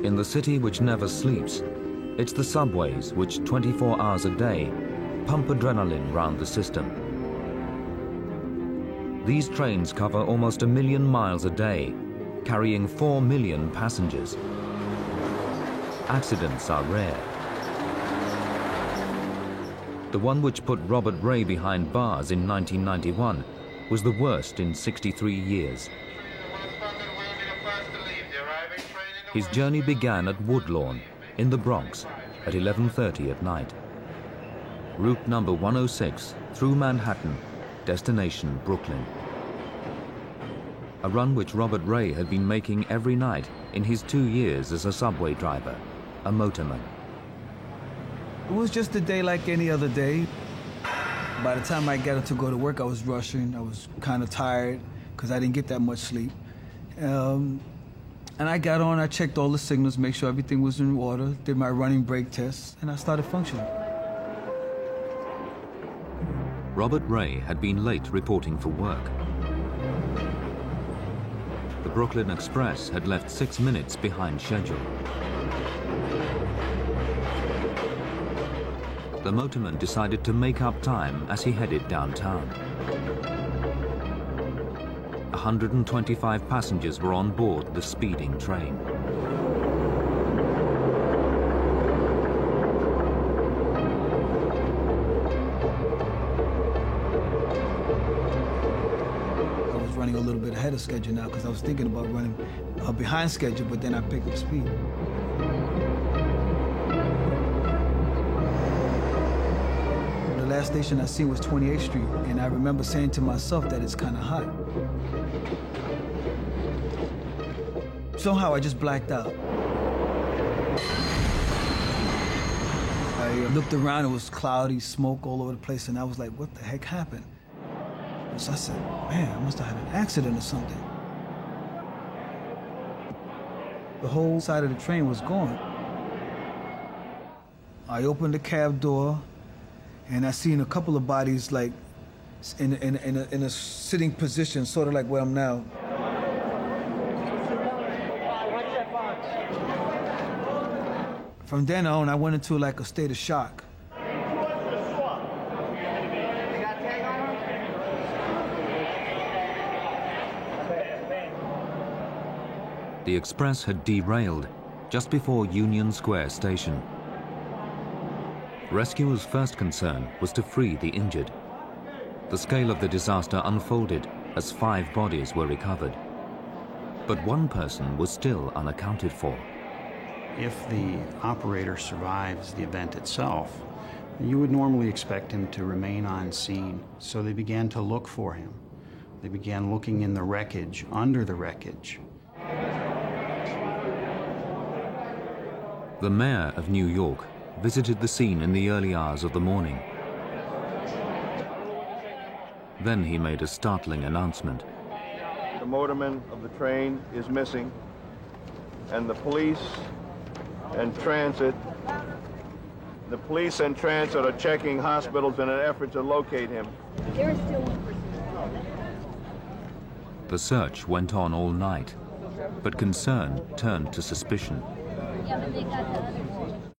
In the city which never sleeps, it's the subways which 24 hours a day pump adrenaline round the system. These trains cover almost 1 million miles a day, carrying 4 million passengers. Accidents are rare. The one which put Robert Ray behind bars in 1991 was the worst in 63 years. His journey began at Woodlawn in the Bronx at 11:30 at night. Route number 106 through Manhattan, destination Brooklyn. A run which Robert Ray had been making every night in his 2 years as a subway driver, a motorman. It was just a day like any other day. By the time I got up to go to work, I was rushing. I was kind of tired because I didn't get that much sleep. And I got on, I checked all the signals, make sure everything was in order, did my running brake tests, and I started functioning. Robert Ray had been late reporting for work. The Brooklyn Express had left 6 minutes behind schedule. The motorman decided to make up time as he headed downtown. 125 passengers were on board the speeding train. I was running a little bit ahead of schedule now because I was thinking about running behind schedule, but then I picked up speed. The last station I seen was 28th Street, and I remember saying to myself that it's kind of hot. Somehow I just blacked out. I looked around, it was cloudy, smoke all over the place, and I was like, what the heck happened? So I said, man, I must have had an accident or something. The whole side of the train was gone. I opened the cab door, and I seen a couple of bodies like in a sitting position, sort of like where I'm now. From then on, I went into like a state of shock. The express had derailed just before Union Square Station. Rescuers' first concern was to free the injured. The scale of the disaster unfolded as 5 bodies were recovered. But one person was still unaccounted for. If the operator survives the event itself, you would normally expect him to remain on scene. So they began to look for him. They began looking in the wreckage, under the wreckage. The mayor of New York visited the scene in the early hours of the morning. Then he made a startling announcement. The motorman of the train is missing, and the police and transit are checking hospitals in an effort to locate him. There is still one person. The search went on all night, but concern turned to suspicion. Yeah, but they got the other